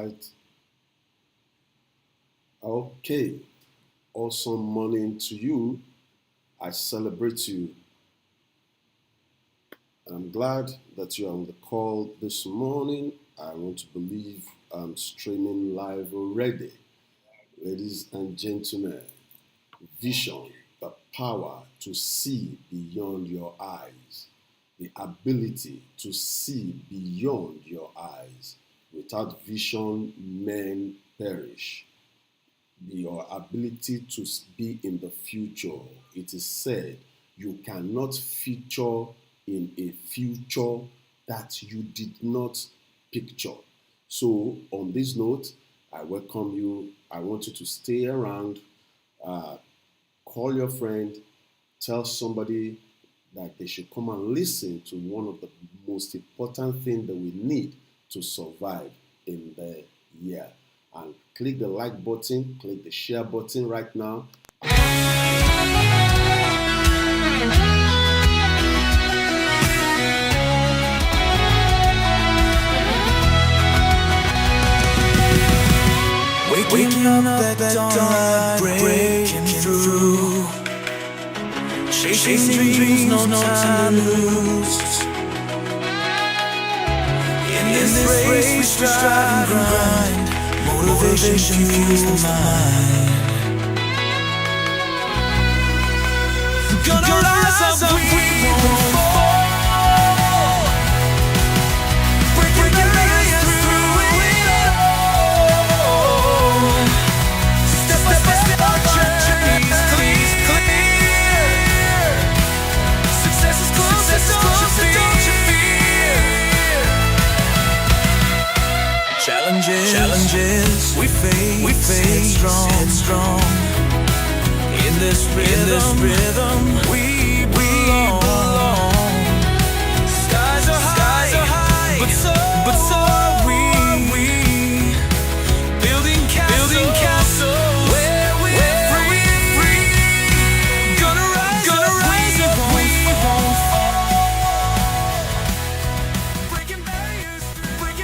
right. Okay. Awesome morning to you. I celebrate you. I'm glad that you're on the call this morning. I want to believe I'm streaming live already. Ladies and gentlemen, vision, the power to see beyond your eyes, the ability to see beyond your eyes. Without vision, men perish. Your ability to be in the future. It is said you cannot feature in a future that you did not picture. So, on this note, I welcome you. I want you to stay around, uh, call your friend, tell somebody that they should come and listen to one of the most important things that we need to survive in the year. And click the like button, click the share button right now. Waking up at dawn, breaking through, chasing dreams, no time to lose. In this race we strive and grind, motivation fuels the mind. Gonna rise up, we won't fall. Breaking barriers through it all. Step by step, our journey's clear. Success is close, don't you fear. Challenges we face headstrong. In this rhythm, we belong. Skies are high, but so are we. Building castles where we're free. Gonna rise up, we won't fall. Breaking barriers through it.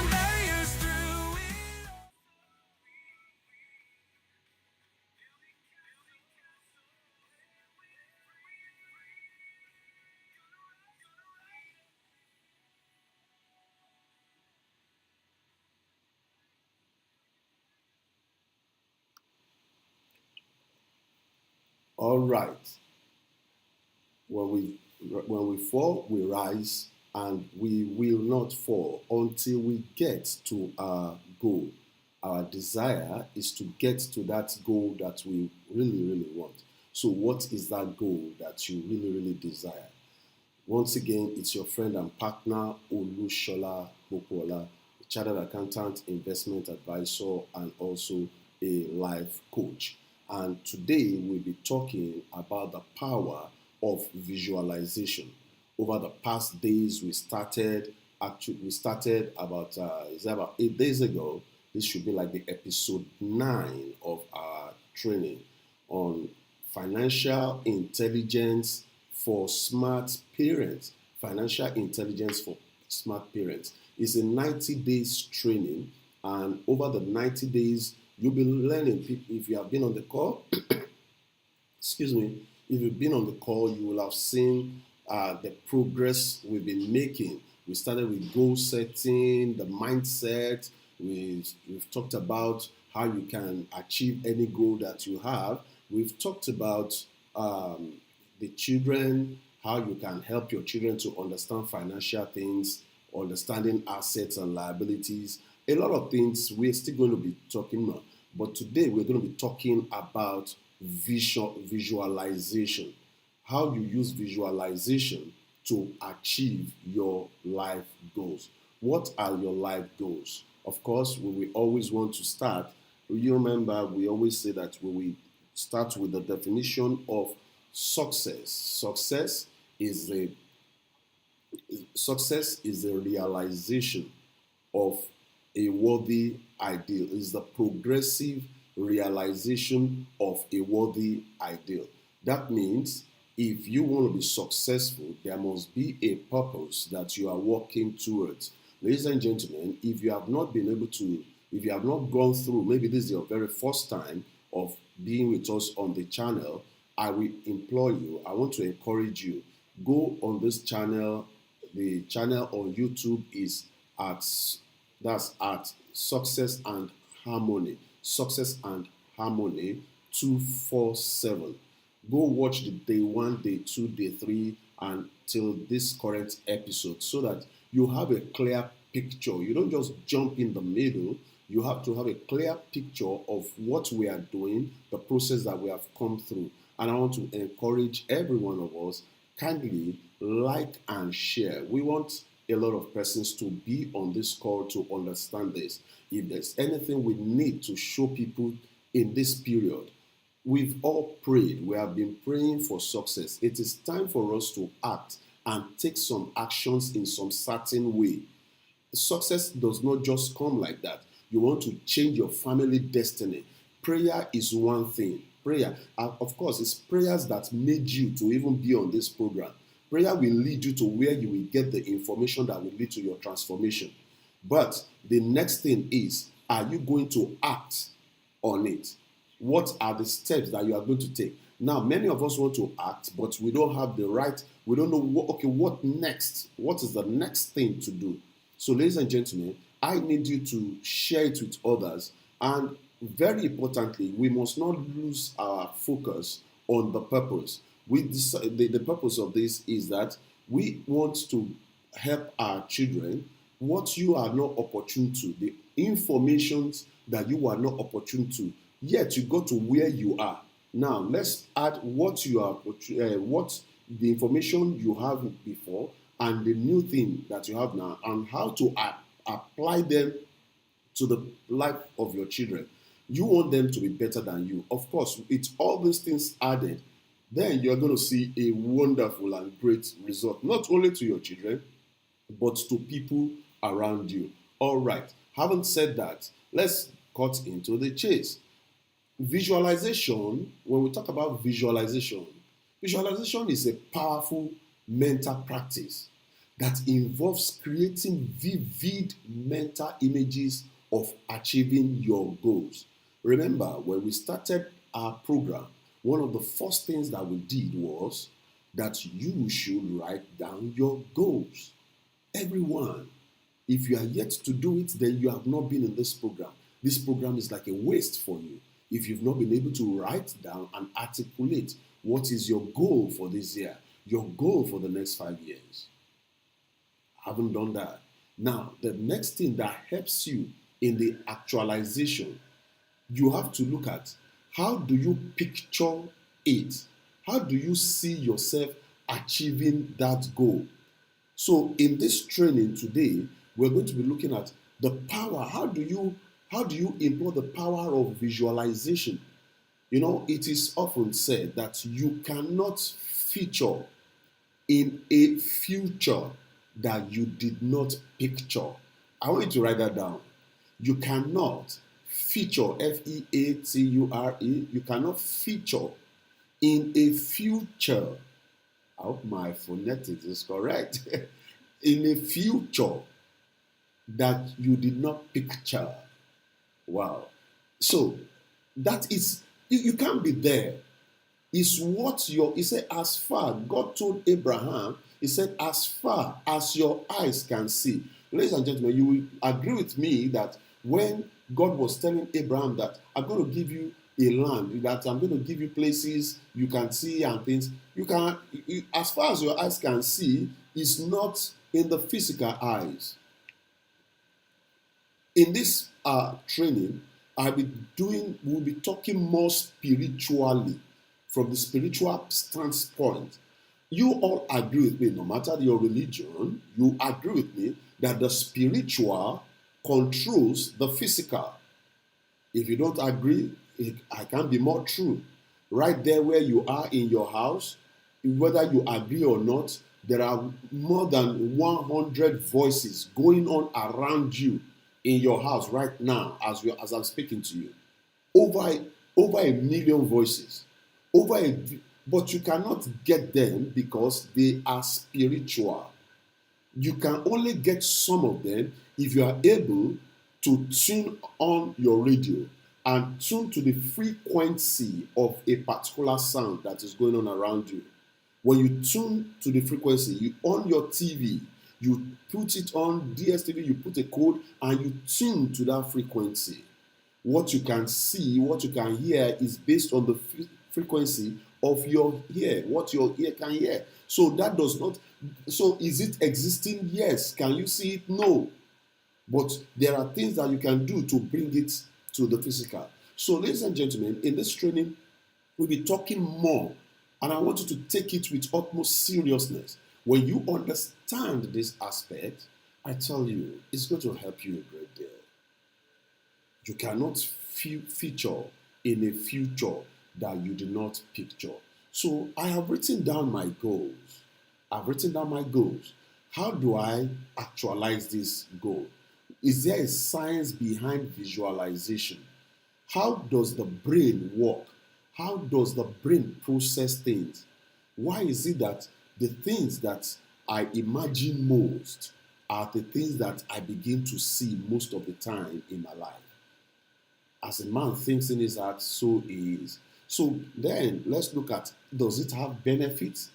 All right. When we fall, we rise, and we will not fall until we get to our goal. Our desire is to get to that goal that we really want. So, what is that goal that you really desire? Once again, it's your friend and partner Olushola Popola, a chartered accountant, investment advisor, and also a life coach. And today we'll be talking about the power of visualization. Over the past days, we started about is that about 8 days ago. This should be like the episode 9 of our training on financial intelligence for smart parents. Financial intelligence for smart parents is a 90 days training, and over the 90 days, you'll be learning. If you have been on the call, excuse me, if you've been on the call, you will have seen the progress we've been making. We started with goal setting, the mindset. We've talked about how you can achieve any goal that you have. We've talked about the children, how you can help your children to understand financial things, understanding assets and liabilities. A lot of things we're still going to be talking about. But today we're going to be talking about visualization. How you use visualization to achieve your life goals. What are your life goals? Of course, we always want to start. You remember, we always say that we start with the definition of success. Success is the realization of a worthy ideal. Is the progressive realization of a worthy ideal. That means if you want to be successful, there must be a purpose that you are working towards. Ladies and gentlemen, if you have not been able to If you have not gone through, maybe this is your very first time of being with us on the channel, I will implore you, I want to encourage you, go on this channel. The channel on YouTube is at at Success and Harmony. Success and Harmony 247. Go watch the day one, day two, day three, until this current episode so that you have a clear picture. You don't just jump in the middle. You have to have a clear picture of what we are doing, the process that we have come through. And I want to encourage every one of us, kindly like and share. We want a lot of persons to be on this call to understand this. If there's anything we need to show people in this period, we've all prayed. We have been praying for success. It is time for us to act and take some actions in some certain way. Success does not just come like that. You want to change your family destiny. Prayer is one thing. Prayer, of course, it's prayers that made you to even be on this program. Prayer will lead you to where you will get the information that will lead to your transformation. But the next thing is, are you going to act on it? What are the steps that you are going to take? Now, many of us want to act, but we don't have the right, we don't know, what next? What is the next thing to do? So, ladies and gentlemen, I need you to share it with others. And very importantly, we must not lose our focus on the purpose. The purpose of this is that we want to help our children. What you are not opportune to, the informations that you are not opportune to, yet you go to where you are. Now, let's add what you are, what the information you have before and the new thing that you have now, and how to apply them to the life of your children. You want them to be better than you. Of course, it's all these things added. Then you're going to see a wonderful and great result, not only to your children, but to people around you. All right. Having said that, let's cut into the chase. Visualization, when we talk about visualization, visualization is a powerful mental practice that involves creating vivid mental images of achieving your goals. Remember, when we started our program, one of the first things that we did was that you should write down your goals. Everyone, if you are yet to do it, then you have not been in this program. This program is like a waste for you if you've not been able to write down and articulate what is your goal for this year, your goal for the next 5 years. I haven't done that. Now, the next thing that helps you in the actualization, you have to look at how do you picture it? How do you see yourself achieving that goal? So in this training today, we're going to be looking at the power. How do you employ the power of visualization? You know, it is often said that you cannot feature in a future that you did not picture. I want you to write that down. You cannot feature, F-E-A-T-U-R-E, you cannot feature in a future, I hope my phonetics is correct, in a future that you did not picture. Wow. So that is, you can't be there. It's what he said, as far, God told Abraham, he said, as far as your eyes can see. Ladies and gentlemen, you will agree with me that when God was telling Abraham that I'm going to give you a land, that I'm going to give you places you can see and things, as far as your eyes can see, is not in the physical eyes. In this training, we'll be talking more spiritually, from the spiritual standpoint. You all agree with me, no matter your religion, you agree with me that the spiritual controls the physical. If you don't agree, I can be more true. Right there where you are in your house, whether you agree or not, there are more than 100 voices going on around you in your house right now as I'm speaking to you. Over a million voices. But you cannot get them because they are spiritual. You can only get some of them if you are able to tune on your radio and tune to the frequency of a particular sound that is going on around you. When you tune to the frequency, you on your TV, you put it on DSTV, you put a code and you tune to that frequency. What you can see, what you can hear is based on the frequency of your ear, what your ear can hear. So that does not, so is it existing? Yes. Can you see it? No. But there are things that you can do to bring it to the physical. So, ladies and gentlemen, in this training, we'll be talking more, and I want you to take it with utmost seriousness. When you understand this aspect, I tell you, it's going to help you a great deal. You cannot feature in a future that you did not picture. So I have written down my goals. I've written down my goals. How do I actualize this goal? Is there a science behind visualization? How does the brain work? How does the brain process things? Why is it that the things that I imagine most are the things that I begin to see most of the time in my life? As a man thinks in his heart, so he is. So then let's look at, does it have benefits?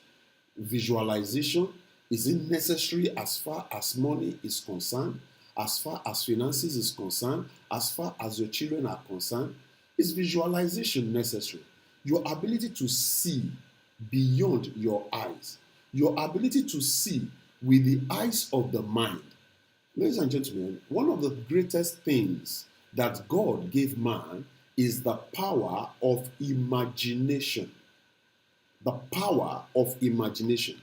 Visualization, is it necessary as far as money is concerned? As far as finances is concerned? As far as your children are concerned? Is visualization necessary? Your ability to see beyond your eyes. Your ability to see with the eyes of the mind. Ladies and gentlemen, one of the greatest things that God gave man is the power of imagination. The power of imagination.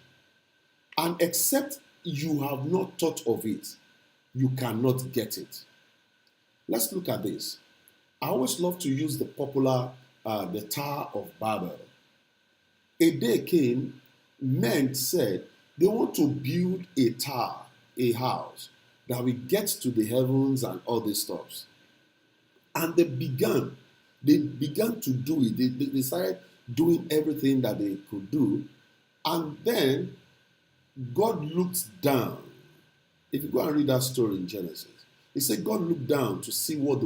And except you have not thought of it, you cannot get it. Let's look at this. I always love to use the popular, the Tower of Babel. A day came, men said they want to build a tower, a house, that will get to the heavens and all these stuff. And they began to do it. They started doing everything that they could do. And then God looked down. If you go and read that story in Genesis, he said God looked down to see what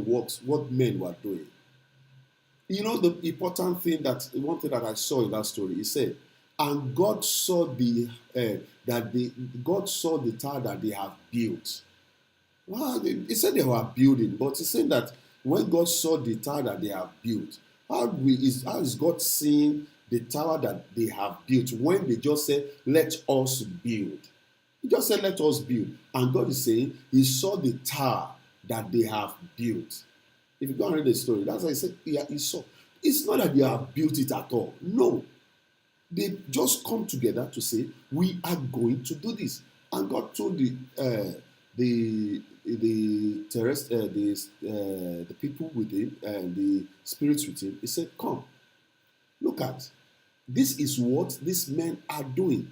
men were doing. You know the important thing one thing that I saw in that story, he said, and God saw God saw the tower that they have built. Well, he said they were building, but he said that when God saw the tower that they have built, how is God seeing the tower that they have built when they just said, let us build? He just said, let us build. And God is saying, he saw the tower that they have built. If you go and read the story, that's why he said, yeah, he saw. It's not that they have built it at all. No. They just come together to say, we are going to do this. And God told the people with him and the spirits with him, he said, come, look at, this is what these men are doing.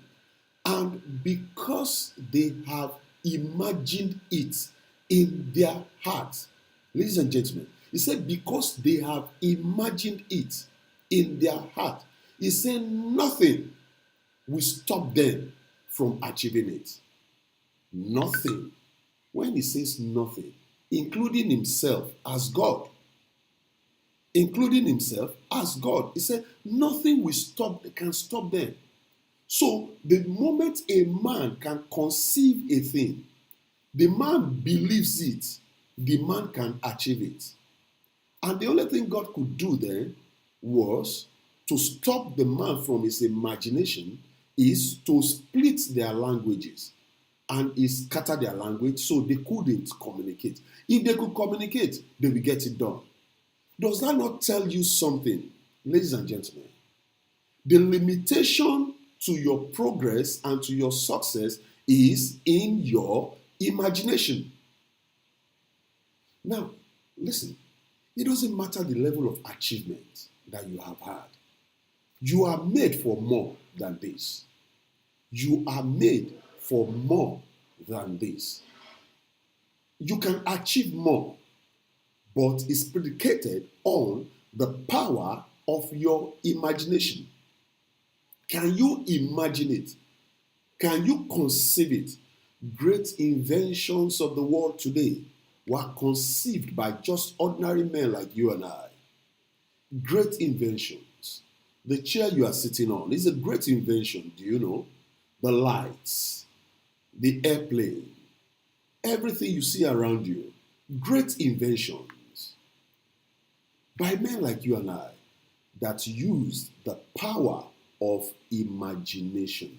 And because they have imagined it in their hearts, ladies and gentlemen, he said, because they have imagined it in their heart, he said nothing will stop them from achieving it. Nothing. When he says nothing, including himself as God, including himself as God, he said nothing can stop them. So the moment a man can conceive a thing, the man believes it, the man can achieve it. And the only thing God could do then was to stop the man from his imagination, is to split their languages and scatter their language so they couldn't communicate. If they could communicate, they will get it done. Does that not tell you something, ladies and gentlemen? The limitation to your progress and to your success is in your imagination. Now, listen, it doesn't matter the level of achievement that you have had. You are made for more than this. You are made for more than this. You can achieve more, but it's predicated on the power of your imagination. Can you imagine it? Can you conceive it? Great inventions of the world today were conceived by just ordinary men like you and I. Great inventions. The chair you are sitting on is a great invention, do you know? The lights, the airplane, everything you see around you, great inventions by men like you and I that use the power of imagination.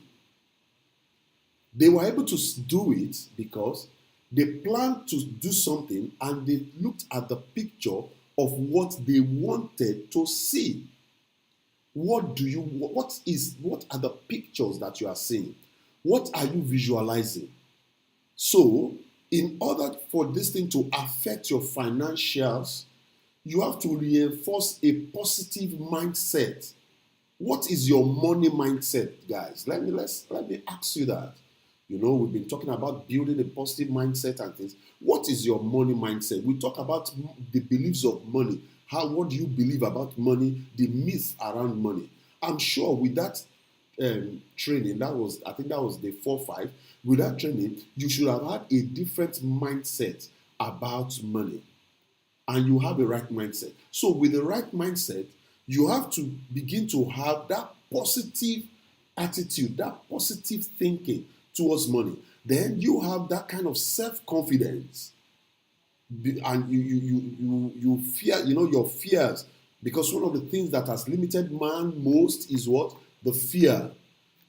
They were able to do it because they planned to do something and they looked at the picture of what they wanted to see. What are the pictures that you are seeing? What are you visualizing? So, in order for this thing to affect your financials, you have to reinforce a positive mindset. What is your money mindset, guys? Let me ask you that. You know, we've been talking about building a positive mindset and things. What is your money mindset? We talk about the beliefs of money. What do you believe about money? The myth around money. I'm sure with that training, I think that was the 4-5. With that training, you should have had a different mindset about money, and you have a right mindset. So with the right mindset, you have to begin to have that positive attitude, that positive thinking towards money. Then you have that kind of self-confidence, and you fear, your fears, because one of the things that has limited man most is what? The fear.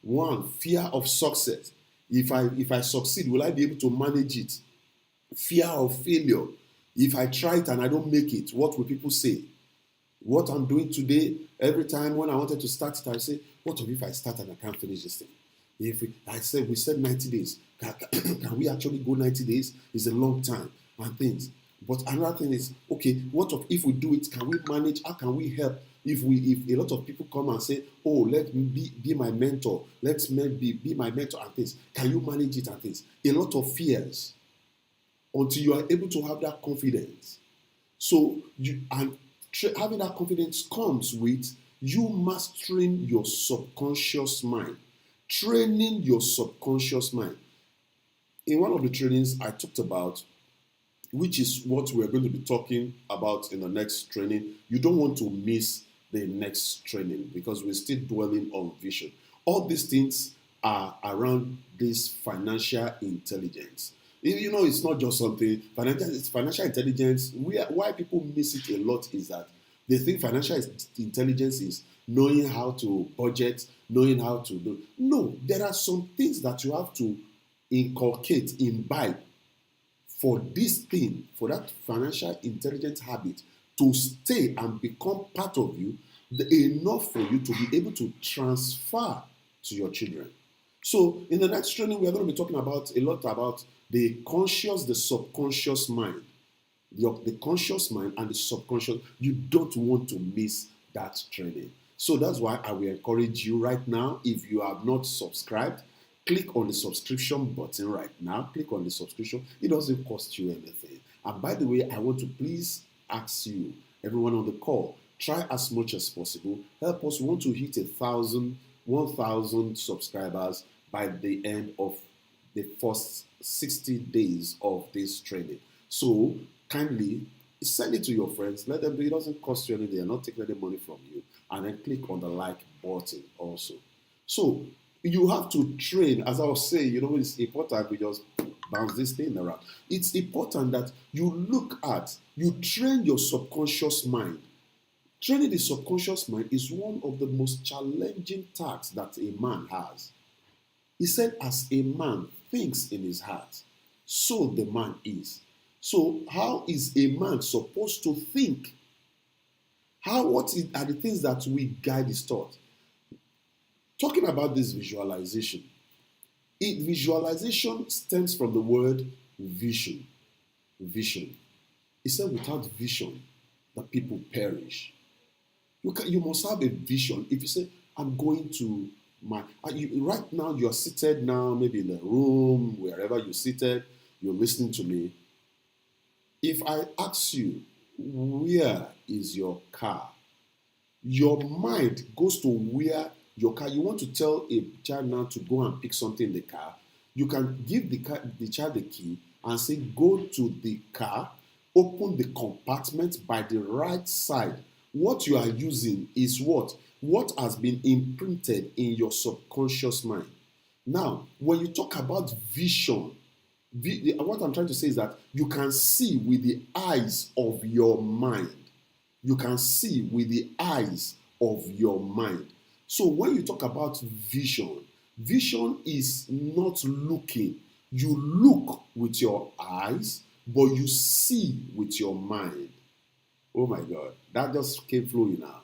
One, fear of success. If I succeed, will I be able to manage it? Fear of failure. If I try it and I don't make it, what will people say? What I'm doing today, every time when I wanted to start it, I say, what if I start and I can't finish this thing? We said 90 days. Can we actually go 90 days? It's a long time and things. But another thing is, okay, what if we do it? Can we manage? How can we help? If a lot of people come and say, oh, let me be my mentor, be my mentor and things. Can you manage it and things? A lot of fears until you are able to have that confidence. So having that confidence comes with you mastering your subconscious mind. Training your subconscious mind. In one of the trainings I talked about, which is what we're going to be talking about in the next training, you don't want to miss the next training because we're still dwelling on vision. All these things are around this financial intelligence. You know, it's not just something financial intelligence. Why people miss it a lot is that they think financial intelligence is knowing how to budget, knowing how to do. No, there are some things that you have to inculcate, imbibe for this thing, for that financial intelligence habit to stay and become part of you, enough for you to be able to transfer to your children. So in the next training, we are going to be talking about a lot about the conscious, the subconscious mind. The conscious mind and the subconscious, you don't want to miss that training. So that's why I will encourage you right now, if you have not subscribed, click on the subscription button right now. Click on the subscription. It doesn't cost you anything. And by the way, I want to please ask you, everyone on the call, try as much as possible. Help us. We want to hit 1,000 subscribers by the end of the first 60 days of this training. So kindly send it to your friends. Let them do it. It doesn't cost you anything. They're not taking any money from you. And then click on the like button also. So you have to train, as I was saying, it's important we just bounce this thing around. It's important that you train your subconscious mind. Training the subconscious mind is one of the most challenging tasks that a man has. He said, as a man thinks in his heart, so the man is. So how is a man supposed to think? What are the things that will guide his thought? Talking about this visualization, visualization stems from the word vision. Vision. He said, without vision, the people perish. You must have a vision. If you say, I'm going to right now, you're seated now, maybe in a room, wherever you're seated, you're listening to me. If I ask you, where is your car? Your mind goes to where your car. You want to tell a child now to go and pick something in the car. You can give the child the key and say, go to the car, open the compartment by the right side. What you are using is what? What has been imprinted in your subconscious mind. Now, when you talk about vision, what I'm trying to say is that you can see with the eyes of your mind. You can see with the eyes of your mind. So when you talk about vision, vision is not looking. You look with your eyes, but you see with your mind. Oh my God, that just came flowing now.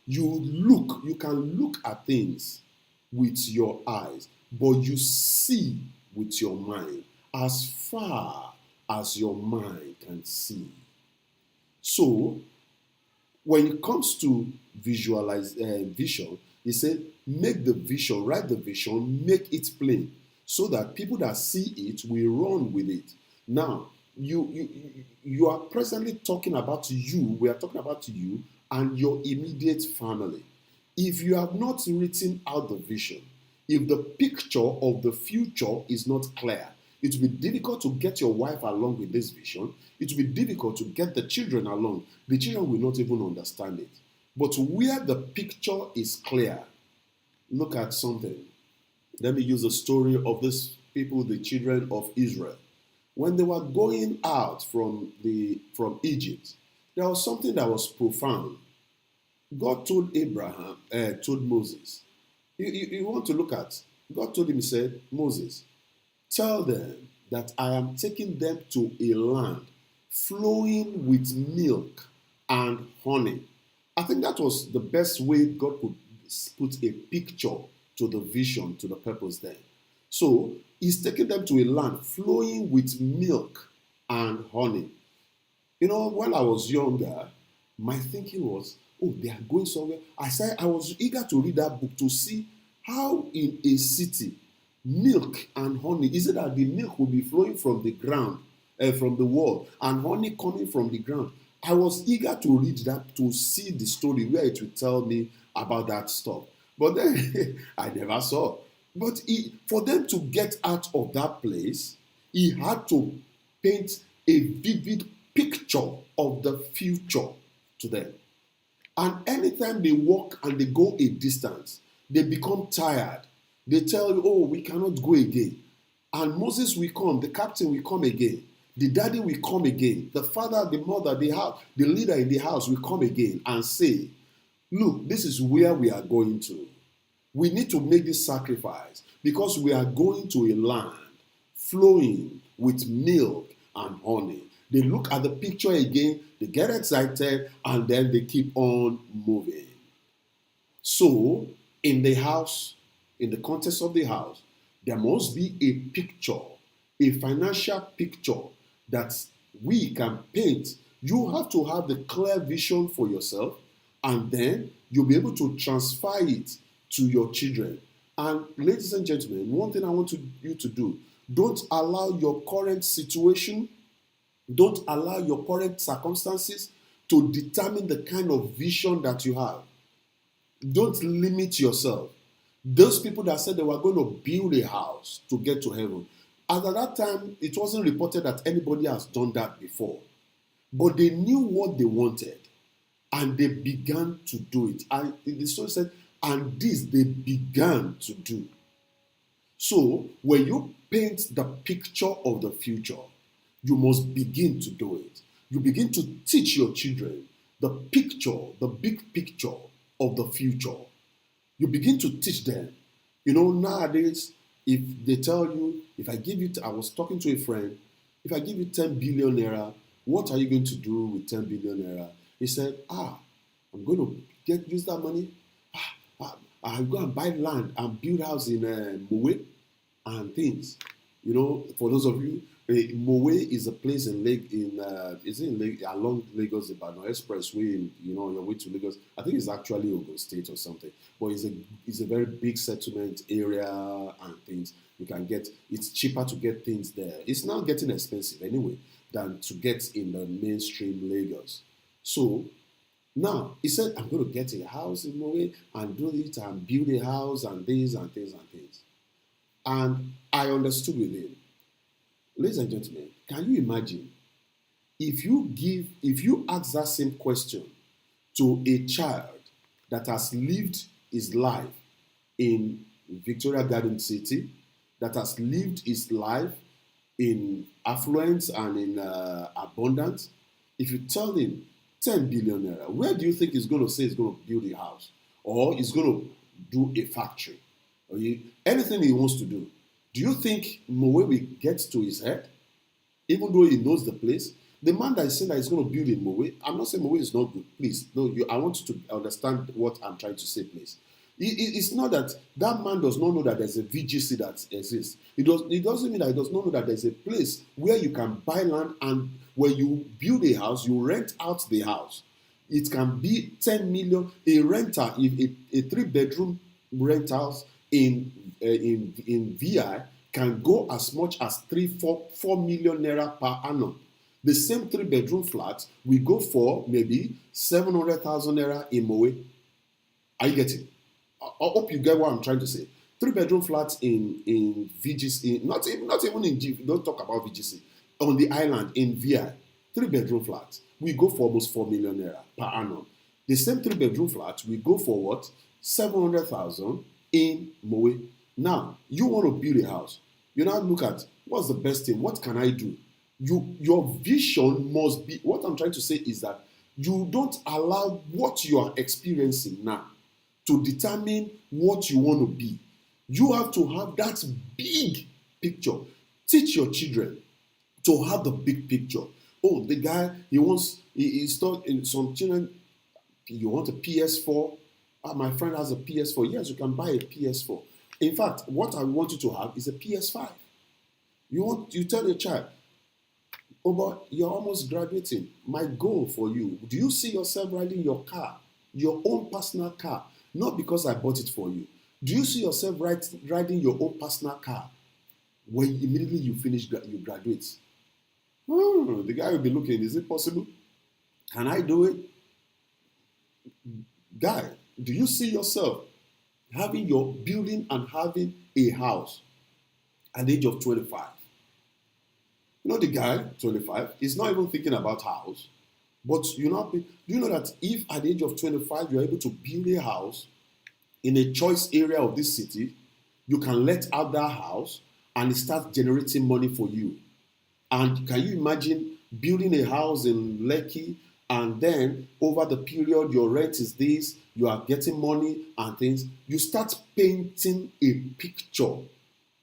You can look at things with your eyes, but you see with your mind as far as your mind can see. So when it comes to vision, he said, make the vision, write the vision, make it plain, so that people that see it will run with it. Now, you are presently talking about you. We are talking about you and your immediate family. If you have not written out the vision, if the picture of the future is not clear, it will be difficult to get your wife along with this vision. It will be difficult to get the children along. The children will not even understand it. But where the picture is clear, look at something. Let me use the story of these people, the children of Israel. When they were going out from Egypt, there was something that was profound. God told Moses, you want to look at, God told him, he said, Moses, tell them that I am taking them to a land flowing with milk and honey. I think that was the best way God could put a picture to the vision, to the purpose there. So he's taking them to a land flowing with milk and honey. You know, when I was younger, my thinking was, oh, they are going somewhere. I was eager to read that book to see how in a city, milk and honey, is it that the milk will be flowing from the ground, from the wall, and honey coming from the ground? I was eager to read that to see the story where it will tell me about that stuff. But then I never saw. But for them to get out of that place, he had to paint a vivid picture of the future to them. And anytime they walk and they go a distance, they become tired. They tell you, oh, we cannot go again. And Moses will come, the captain will come again. The daddy will come again. The father, the mother, the leader in the house will come again and say, look, this is where we are going to. We need to make this sacrifice because we are going to a land flowing with milk and honey. They look at the picture again, they get excited, and then they keep on moving. So, in the house, in the context of the house, there must be a picture, a financial picture that we can paint. You have to have the clear vision for yourself, and then you'll be able to transfer it to your children. And ladies and gentlemen, one thing I want you to do, don't allow your current situation, don't allow your current circumstances to determine the kind of vision that you have. Don't limit yourself. Those people that said they were going to build a house to get to heaven, at that time, it wasn't reported that anybody has done that before. But they knew what they wanted, and they began to do it. And the story said, and this they began to do. So, when you paint the picture of the future, you must begin to do it. You begin to teach your children the picture, the big picture of the future. You begin to teach them. You know, nowadays, if they tell you, if I give you, I was talking to a friend, if I give you 10 billion naira, what are you going to do with 10 billion naira? He said, I'm going to use that money. I'll go and buy land and build house in Mowe and things. You know, for those of you, Mowe is a place in along Lagos Ibadan Expressway. You know, on your way to Lagos. I think it's actually Ogun State or something. But it's a very big settlement area and things. You can get. It's cheaper to get things there. It's now getting expensive anyway than to get in the mainstream Lagos. So now he said, I'm going to get a house in Mowe and do it and build a house and things and things and things. And I understood with him. Ladies and gentlemen, Can you imagine if you ask that same question to a child that has lived his life in Victoria Garden City, that has lived his life in affluence and in abundance, if you tell him 10 billion naira, where do you think he's going to say he's going to build a house or he's going to do a factory or anything he wants to do? Do you think Mowe will get to his head, even though he knows the place? The man that is saying that he's going to build in Mowe, I'm not saying Mowe is not good. Please, no, I want you to understand what I'm trying to say, please. It's not that that man does not know that there's a VGC that exists. It doesn't mean that he does not know that there's a place where you can buy land and where you build a house, you rent out the house. It can be 10 million. A renter, if a 3-bedroom rent house in VI can go as much as 4 million naira per annum. The same 3-bedroom flat will go for maybe 700,000 naira in Mowe. Are you getting? I hope you get what I'm trying to say. 3-bedroom flats in VGC, not even in G, don't talk about VGC. On the island in VI, 3-bedroom flats, we go for almost 4 million naira per annum. The same 3-bedroom flat, we go for what? 700,000 in Mowe. Now, you want to build a house. You now look at what's the best thing? What can I do? Your vision must be, what I'm trying to say is that you don't allow what you are experiencing now to determine what you want to be. You have to have that big picture. Teach your children to have the big picture. Oh, the guy, he's taught in some children, you want a PS4? My friend has a PS4. Yes, you can buy a PS4. In fact, what I want you to have is a PS5. You tell the child, oh, but you're almost graduating. My goal for you, do you see yourself riding your car, your own personal car? Not because I bought it for you. Do you see yourself riding your own personal car when immediately you finish, you graduate? The guy will be looking, is it possible? Can I do it? Guy, do you see yourself having your building and having a house at the age of 25? You know the guy, 25, is not even thinking about house. But do you know that if at the age of 25 you're able to build a house in a choice area of this city, you can let out that house and it starts generating money for you. And can you imagine building a house in Lekki and then over the period your rent is this, you are getting money and things, you start painting a picture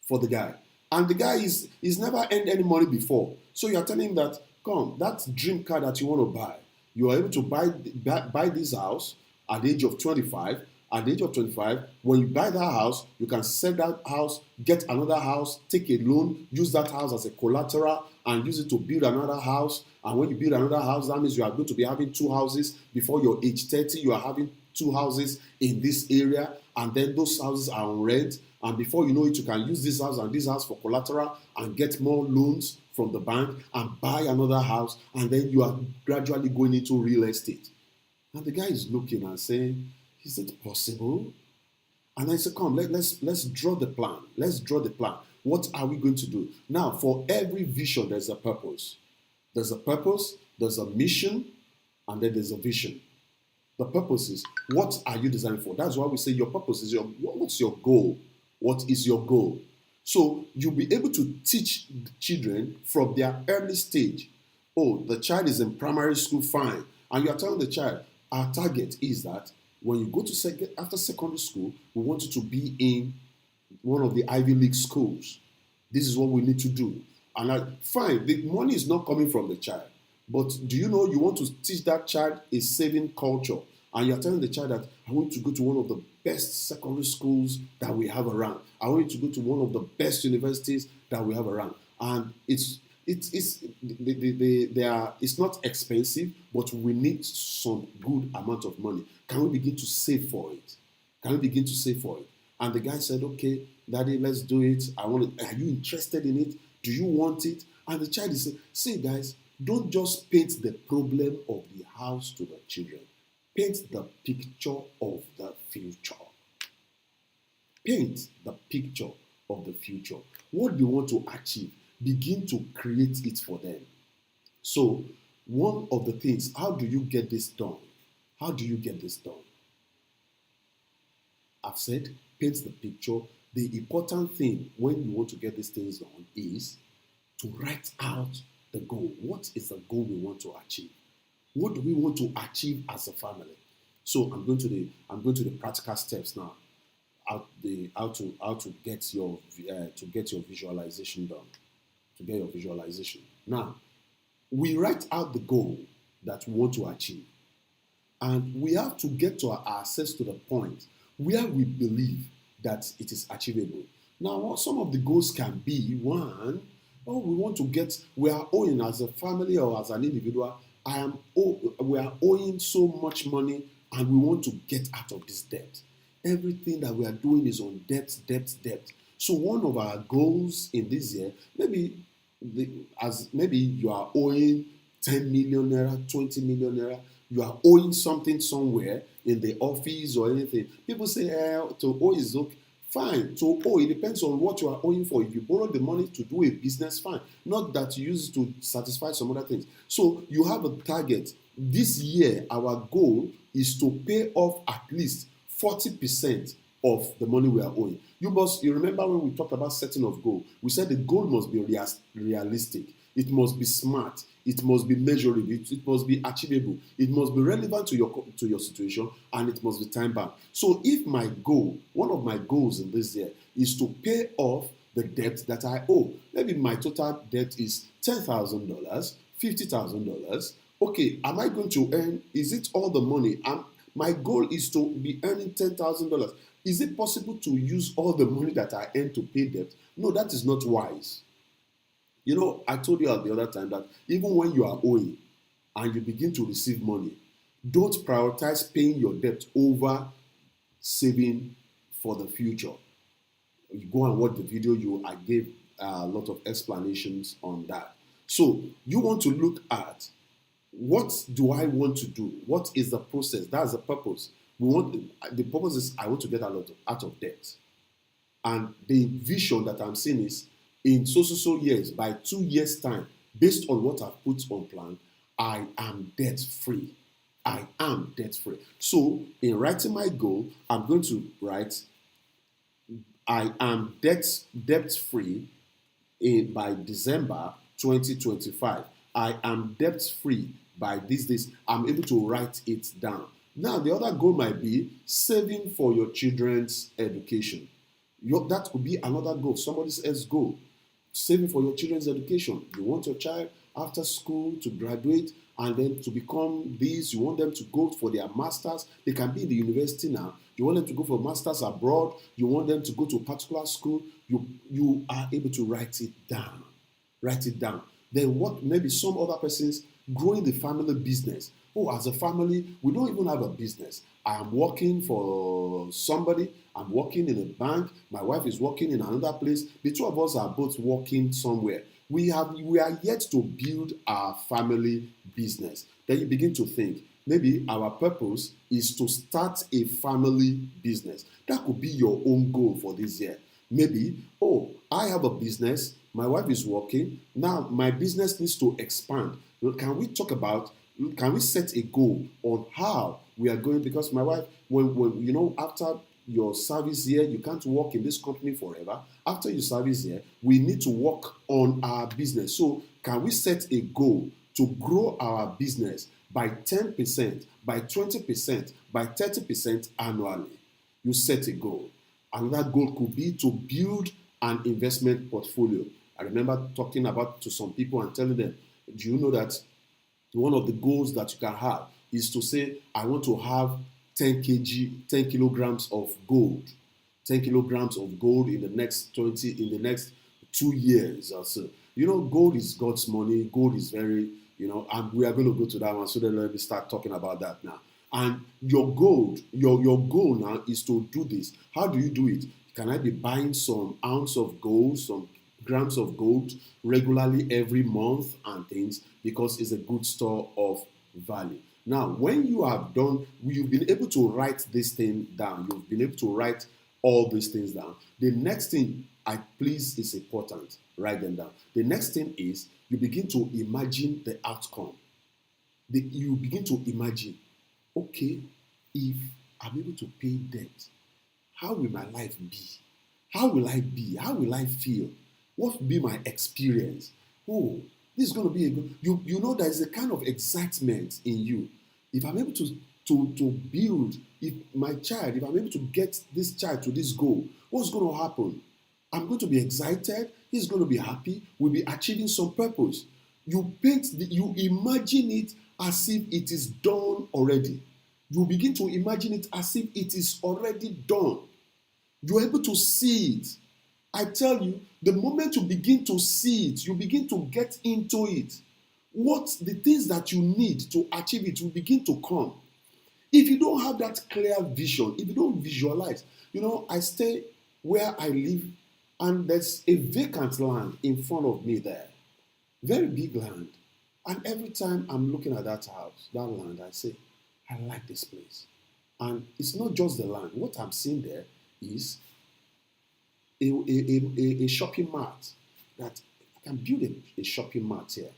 for the guy. And the guy is never earned any money before. So you're telling him that, come, that dream car that you want to buy, you are able to buy this house at the age of 25. At the age of 25, when you buy that house, you can sell that house, get another house, take a loan, use that house as a collateral, and use it to build another house. And when you build another house, that means you are going to be having 2 houses. Before your age 30, you are having 2 houses in this area, and then those houses are on rent. And before you know it, you can use this house and this house for collateral and get more loans from the bank and buy another house, and then you are gradually going into real estate. And the guy is looking and saying, is it possible? And I said, come, let's draw the plan. Let's draw the plan. What are we going to do? Now, for every vision, there's a purpose. There's a purpose, there's a mission, and then there's a vision. The purpose is, what are you designing for? That's why we say your purpose is what's your goal? What is your goal? So you'll be able to teach children from their early stage. Oh, the child is in primary school, fine. And you are telling the child, our target is that when you go to after secondary school, we want you to be in one of the Ivy League schools. This is what we need to do. And fine, the money is not coming from the child. But do you know you want to teach that child a saving culture? And you're telling the child that I want you to go to one of the best secondary schools that we have around. I want you to go to one of the best universities that we have around. And it's not expensive, but we need some good amount of money. Can we begin to save for it? Can we begin to save for it? And the guy said, okay, daddy, let's do it. Are you interested in it? Do you want it? And the child is saying, see guys, don't just paint the problem of the house to the children. Paint the picture of the future. Paint the picture of the future. What do you want to achieve? begin to create it for them. So, one of the things, how do you get this done? How do you get this done? I've said, paint the picture. The important thing when you want to get these things done is to write out the goal. What is the goal we want to achieve? What do we want to achieve as a family? So I'm going to the practical steps now. How to get your visualization done. To get your visualization. Now, we write out the goal that we want to achieve. And we have to get to ourselves to the point where we believe that it is achievable. Now, what some of the goals can be, one, oh, we are owing as a family or as an individual, we are owing so much money and we want to get out of this debt. Everything that we are doing is on debt, debt, debt. So one of our goals in this year, maybe you are owing 10 million naira, 20 million naira, you are owing something somewhere in the office or anything. People say, to owe is okay. Fine, to owe, it depends on what you are owing for. If you borrow the money to do a business, fine. Not that you use it to satisfy some other things. So you have a target. This year, our goal is to pay off at least 40% of the money we are owing. You remember when we talked about setting of goal, we said the goal must be realistic. It must be smart. It must be measurable. It must be achievable. It must be relevant to your situation, and it must be time bound. So if one of my goals in this year is to pay off the debt that I owe, maybe my total debt is $10,000, $50,000. Okay, am I going to earn? Is it all the money? My goal is to be earning $10,000. Is it possible to use all the money that I earn to pay debt? No, that is not wise. I told you the other time that even when you are owing and you begin to receive money, don't prioritize paying your debt over saving for the future. You go and watch the video, I gave a lot of explanations on that. So you want to look at, what do I want to do? What is the process? That's the purpose. The purpose is I want to get out of debt. And the vision that I'm seeing is, in so years, by 2 years' time, based on what I've put on plan, I am debt free. I am debt free. So, in writing my goal, I'm going to write, I am debt free by December 2025. I am debt free by this. I'm able to write it down. Now, the other goal might be saving for your children's education. That could be another goal, somebody else's goal. Saving for your children's education. You want your child after school to graduate and then to become this. You want them to go for their masters. They can be in the university now. You want them to go for masters abroad. You want them to go to a particular school. You are able to write it down. Write it down. Then what? Maybe some other persons growing the family business. Oh, as a family, we don't even have a business. I am working for somebody. I'm working in a bank. My wife is working in another place. The two of us are both working somewhere. We are yet to build our family business. Then you begin to think, maybe our purpose is to start a family business. That could be your own goal for this year. Maybe, I have a business. My wife is working. Now my business needs to expand. Can we set a goal on how we are going? Because my wife, when after your service here, you can't work in this company forever. After your service here, we need to work on our business. So can we set a goal to grow our business by 10%, by 20%, by 30% annually? You set a goal. Another goal could be to build an investment portfolio. I remember talking about to some people and telling them, do you know that one of the goals that you can have is to say, I want to have 10 kilograms of gold. 10 kilograms of gold in the next 2 years or so. Gold is God's money. Gold is very, and we are going to go to that one. So then let me start talking about that now. And your goal now is to do this. How do you do it? Can I be buying some ounce of gold, some grams of gold regularly every month and things, because it's a good store of value. Now, when you've been able to write this thing down, you've been able to write all these things down. The next thing Please is important. Write them down. The next thing is you begin to imagine the outcome. You begin to imagine, okay, if I'm able to pay debt, how will my life be? How will I be? How will I feel? What will be my experience? Oh, this is going to be a good. You know there is a kind of excitement in you. If I'm able to build, if I'm able to get this child to this goal, what's going to happen? I'm going to be excited. He's going to be happy. We'll be achieving some purpose. You imagine it as if it is done already. You begin to imagine it as if it is already done. You're able to see it. I tell you, the moment you begin to see it, you begin to get into it. What the things that you need to achieve it will begin to come. If you don't have that clear vision, if you don't visualize, I stay where I live and there's a vacant land in front of me there. Very big land. And every time I'm looking at that house, that land, I say, I like this place. And it's not just the land. What I'm seeing there is a shopping mart that I can build a shopping mart here.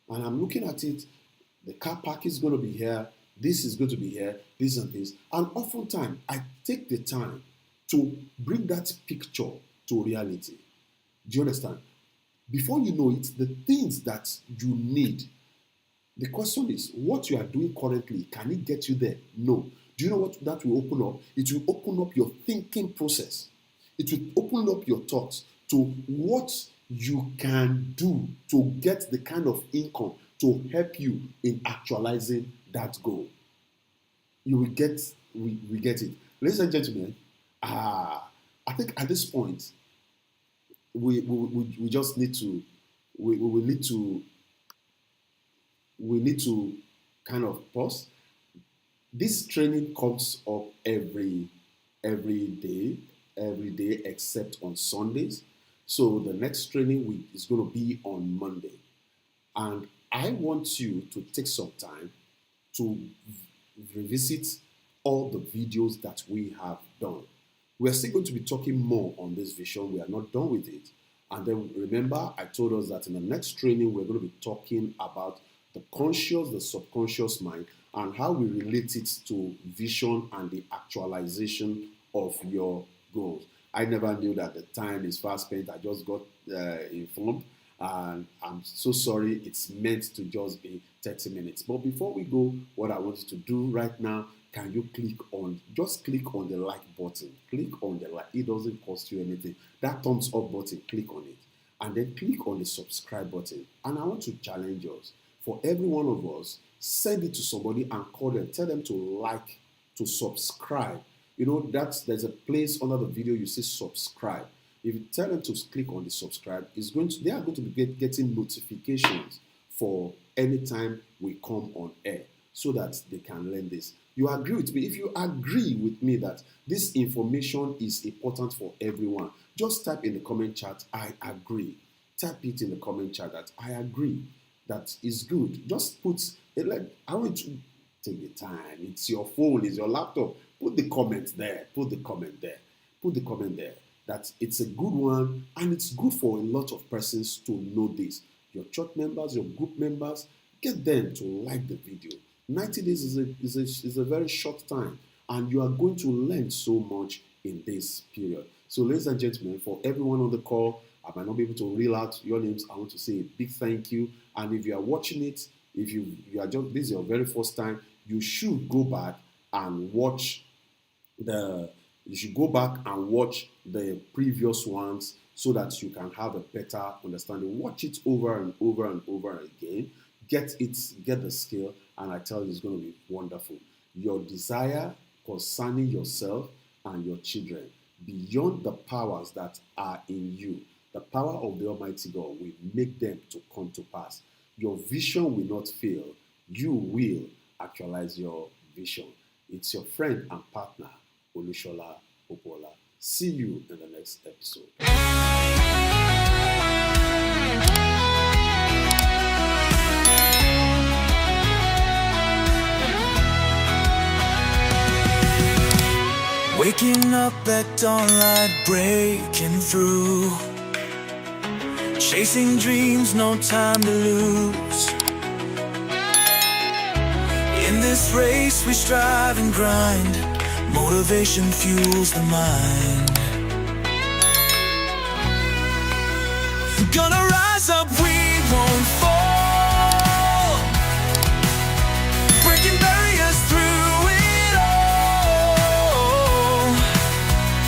And I'm looking at it, the car park is going to be here, this is going to be here, this and this. And oftentimes, I take the time to bring that picture to reality. Do you understand? Before you know it, the things that you need, the question is, what you are doing currently, can it get you there? No. Do you know what that will open up? It will open up your thinking process. It will open up your thoughts to what you can do to get the kind of income to help you in actualizing that goal. You will get, we get it. Ladies and gentlemen, I think at this point, we just need to, we need to kind of pause. This training comes up every day except on Sundays. So the next training week is going to be on Monday. And I want you to take some time to revisit all the videos that we have done. We are still going to be talking more on this vision. We are not done with it. And then remember, I told us that in the next training, we're going to be talking about the conscious, the subconscious mind, and how we relate it to vision and the actualization of your goals. I never knew that the time is fast spent. I just got informed, and I'm so sorry. It's meant to just be 30 minutes. But before we go, what I want you to do right now, can you just click on the like button. Click on the like. It doesn't cost you anything. That thumbs up button, click on it. And then click on the subscribe button. And I want to challenge us. For every one of us, send it to somebody and call them. Tell them to like, to subscribe. There's a place under the video you see subscribe. If you tell them to click on the subscribe, they are going to be getting notifications for any time we come on air so that they can learn this. You agree with me? If you agree with me that this information is important for everyone, just type in the comment chat, I agree. Type it in the comment chat that I agree. That is good. Just put it I want you to take the time. It's your phone, it's your laptop. Put the comment there. Put the comment there. Put the comment there. That it's a good one and it's good for a lot of persons to know this. Your church members, your group members, get them to like the video. 90 days is a very short time and you are going to learn so much in this period. So ladies and gentlemen, for everyone on the call, I might not be able to reel out your names. I want to say a big thank you. And if you are watching it, if you are just this is your very first time, you should go back and watch the previous ones so that you can have a better understanding. Watch it over and over and over again. Get the skill, and I tell you, it's going to be wonderful. Your desire concerning yourself and your children, beyond the powers that are in you, the power of the Almighty God will make them to come to pass. Your vision will not fail. You will actualize your vision. It's your friend and partner, Olushola Opola. See you in the next episode. Wake Waking up at dawnlight, breaking through, chasing dreams, no time to lose. In this race we strive and grind, motivation fuels the mind. Gonna rise up, we won't fall, breaking barriers through it all.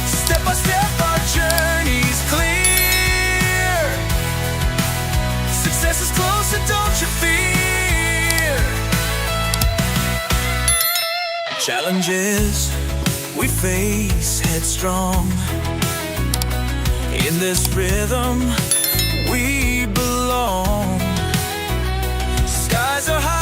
Step by step our journey's clear, success is closer, don't you fear. Challenges we face headstrong, in this rhythm we belong. Skies are high,